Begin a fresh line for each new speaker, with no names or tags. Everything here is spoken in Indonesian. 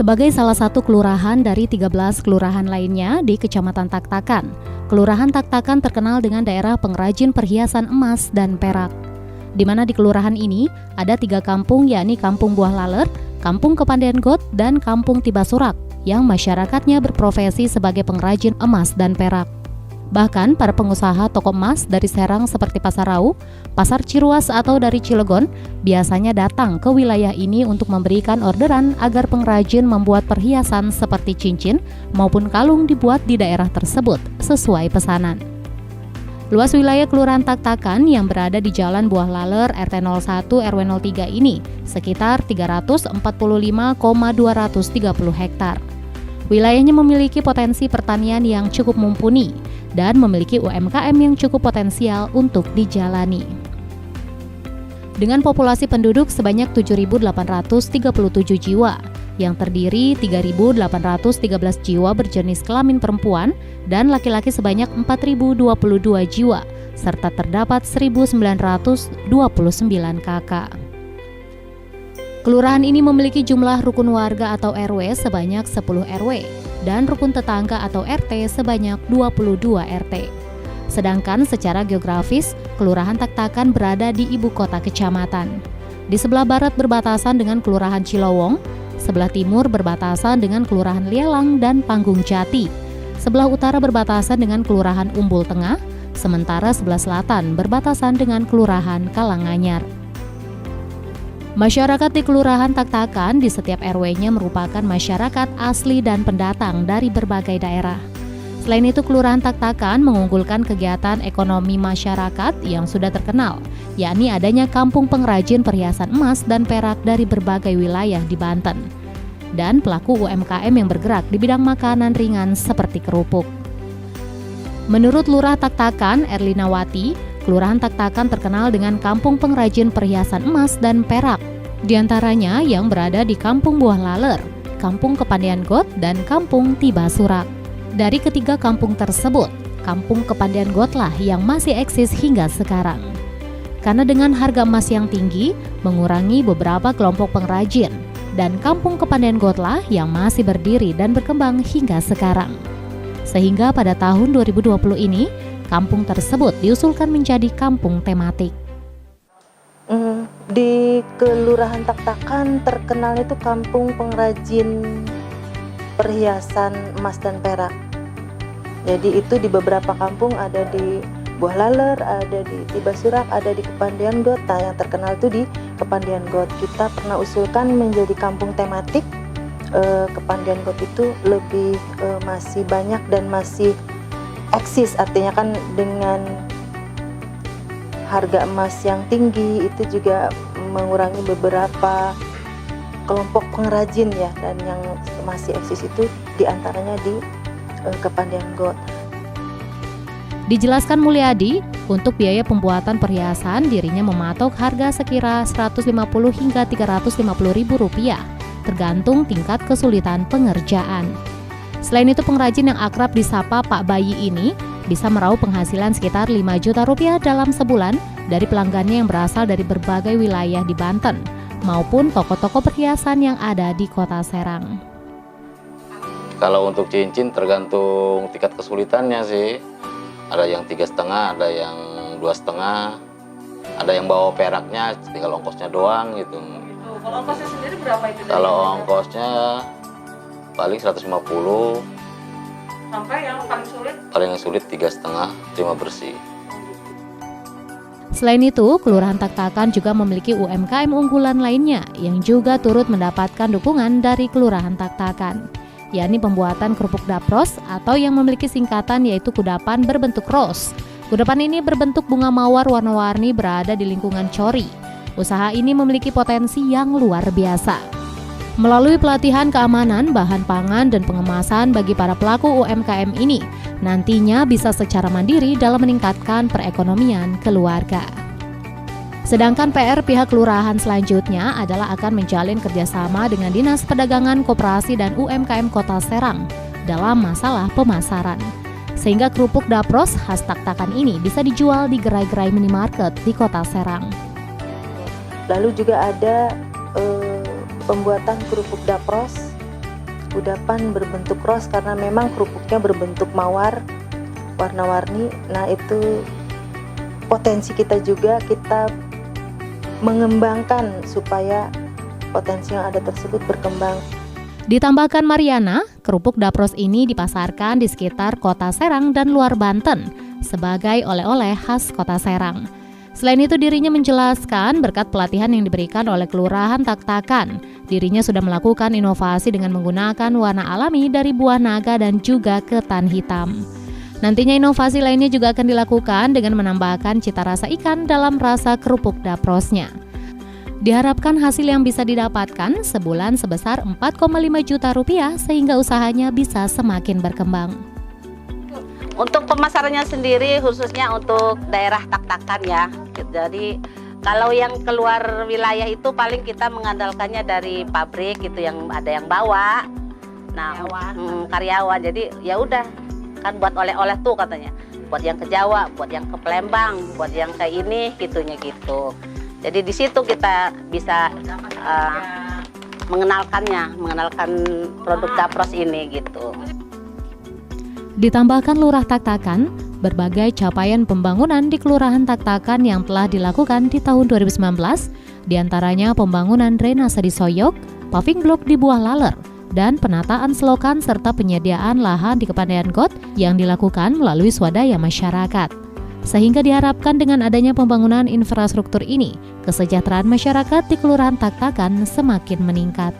Sebagai salah satu kelurahan dari 13 kelurahan lainnya di Kecamatan Tak-Takan, Kelurahan Tak-Takan terkenal dengan daerah pengrajin perhiasan emas dan perak. Di mana di kelurahan ini ada 3 kampung, yakni Kampung Buah Laler, Kampung Kepandian Got, dan Kampung Tibasurak, yang masyarakatnya berprofesi sebagai pengrajin emas dan perak. Bahkan para pengusaha toko emas dari Serang seperti Pasar Rau, Pasar Ciruas atau dari Cilegon biasanya datang ke wilayah ini untuk memberikan orderan agar pengrajin membuat perhiasan seperti cincin maupun kalung dibuat di daerah tersebut sesuai pesanan. Luas wilayah Kelurahan Tak-Takan yang berada di Jalan Buah Laler RT 01 RW 03 ini sekitar 345,230 hektar. Wilayahnya memiliki potensi pertanian yang cukup mumpuni dan memiliki UMKM yang cukup potensial untuk dijalani. Dengan populasi penduduk sebanyak 7.837 jiwa, yang terdiri 3.813 jiwa berjenis kelamin perempuan dan laki-laki sebanyak 4.022 jiwa, serta terdapat 1.929 kakak. Kelurahan ini memiliki jumlah rukun warga atau RW sebanyak 10 RW dan rukun tetangga atau RT sebanyak 22 RT. Sedangkan secara geografis, Kelurahan Tak-Takan berada di ibu kota kecamatan. Di sebelah barat berbatasan dengan Kelurahan Cilowong, sebelah timur berbatasan dengan Kelurahan Lielang dan Panggung Jati, sebelah utara berbatasan dengan Kelurahan Umbul Tengah, sementara sebelah selatan berbatasan dengan Kelurahan Kalanganyar. Masyarakat di Kelurahan Tak-Takan di setiap RW-nya merupakan masyarakat asli dan pendatang dari berbagai daerah. Selain itu, Kelurahan Tak-Takan mengunggulkan kegiatan ekonomi masyarakat yang sudah terkenal, yakni adanya kampung pengrajin perhiasan emas dan perak dari berbagai wilayah di Banten, dan pelaku UMKM yang bergerak di bidang makanan ringan seperti kerupuk. Menurut Lurah Tak-Takan, Erlinawati, Kelurahan Tak-Takan terkenal dengan kampung pengrajin perhiasan emas dan perak, di antaranya yang berada di Kampung Buah Laler, Kampung Kepandian Got, dan Kampung Tibasurak. Dari ketiga kampung tersebut, Kampung Kepandian Got lah yang masih eksis hingga sekarang. Karena dengan harga emas yang tinggi, mengurangi beberapa kelompok pengrajin, dan Kampung Kepandian Got lah yang masih berdiri dan berkembang hingga sekarang. Sehingga pada tahun 2020 ini, kampung tersebut diusulkan menjadi kampung tematik.
Di Kelurahan Tak-Takan terkenal itu kampung pengrajin perhiasan emas dan perak. Jadi itu di beberapa kampung, ada di Buah Laler, ada di Tibasurak, ada di Kepandian Got. Nah, yang terkenal itu di Kepandian Got. Kita pernah usulkan menjadi kampung tematik. Kepandian Got itu lebih masih banyak dan masih eksis, artinya kan dengan harga emas yang tinggi itu juga mengurangi beberapa kelompok pengrajin ya, dan yang masih eksis itu diantaranya di Kepandian Got.
Dijelaskan Mulyadi, untuk biaya pembuatan perhiasan dirinya mematok harga sekira 150 hingga 350 ribu rupiah, tergantung tingkat kesulitan pengerjaan. Selain itu, pengrajin yang akrab disapa Pak Bayi ini bisa meraup penghasilan sekitar 5 juta rupiah dalam sebulan dari pelanggannya yang berasal dari berbagai wilayah di Banten maupun toko-toko perhiasan yang ada di Kota Serang.
Kalau untuk cincin tergantung tingkat kesulitannya sih. Ada yang 3,5, ada yang 2,5, ada yang bawa peraknya tinggal ongkosnya doang gitu.
Kalau ongkosnya sendiri berapa itu?
Kalau ongkosnya paling 150.
Sampai yang paling sulit?
Paling sulit 3,5, terima bersih.
Selain itu, Kelurahan Tak-Takan juga memiliki UMKM unggulan lainnya yang juga turut mendapatkan dukungan dari Kelurahan Tak-Takan, yakni pembuatan kerupuk dapros atau yang memiliki singkatan yaitu kudapan berbentuk ros. Kudapan ini berbentuk bunga mawar warna-warni berada di lingkungan Cori. Usaha ini memiliki potensi yang luar biasa. Melalui pelatihan keamanan, bahan pangan, dan pengemasan bagi para pelaku UMKM ini, nantinya bisa secara mandiri dalam meningkatkan perekonomian keluarga. Sedangkan PR pihak kelurahan selanjutnya adalah akan menjalin kerjasama dengan Dinas Perdagangan Koperasi dan UMKM Kota Serang dalam masalah pemasaran. Sehingga kerupuk dapros khas Tak-Takan ini bisa dijual di gerai-gerai minimarket di Kota Serang.
Lalu juga ada pembuatan kerupuk dapros kudapan berbentuk ros karena memang kerupuknya berbentuk mawar warna-warni. Nah, itu potensi kita juga, kita mengembangkan supaya potensi yang ada tersebut berkembang.
Ditambahkan Mariana, kerupuk dapros ini dipasarkan di sekitar kota Serang dan luar Banten sebagai oleh-oleh khas kota Serang. Selain itu dirinya menjelaskan berkat pelatihan yang diberikan oleh Kelurahan Tak-Takan, dirinya sudah melakukan inovasi dengan menggunakan warna alami dari buah naga dan juga ketan hitam. Nantinya inovasi lainnya juga akan dilakukan dengan menambahkan cita rasa ikan dalam rasa kerupuk daprosnya. Diharapkan hasil yang bisa didapatkan sebulan sebesar 4,5 juta rupiah sehingga usahanya bisa semakin berkembang.
Untuk pemasarannya sendiri khususnya untuk daerah Tak-Takan ya. Jadi kalau yang keluar wilayah itu paling kita mengandalkannya dari pabrik gitu yang ada yang bawa. Nah, karyawan. Jadi ya udah kan buat oleh-oleh tuh katanya. Buat yang ke Jawa, buat yang ke Palembang, buat yang ke ini gitunya gitu. Jadi di situ kita bisa mengenalkan produk dapros ini gitu.
Ditambahkan Lurah Tak-Takan, berbagai capaian pembangunan di Kelurahan Tak-Takan yang telah dilakukan di tahun 2019, diantaranya pembangunan drainase di Soyok, paving blok di Buah Laler, dan penataan selokan serta penyediaan lahan di Kepandaian Got yang dilakukan melalui swadaya masyarakat. Sehingga diharapkan dengan adanya pembangunan infrastruktur ini, kesejahteraan masyarakat di Kelurahan Tak-Takan semakin meningkat.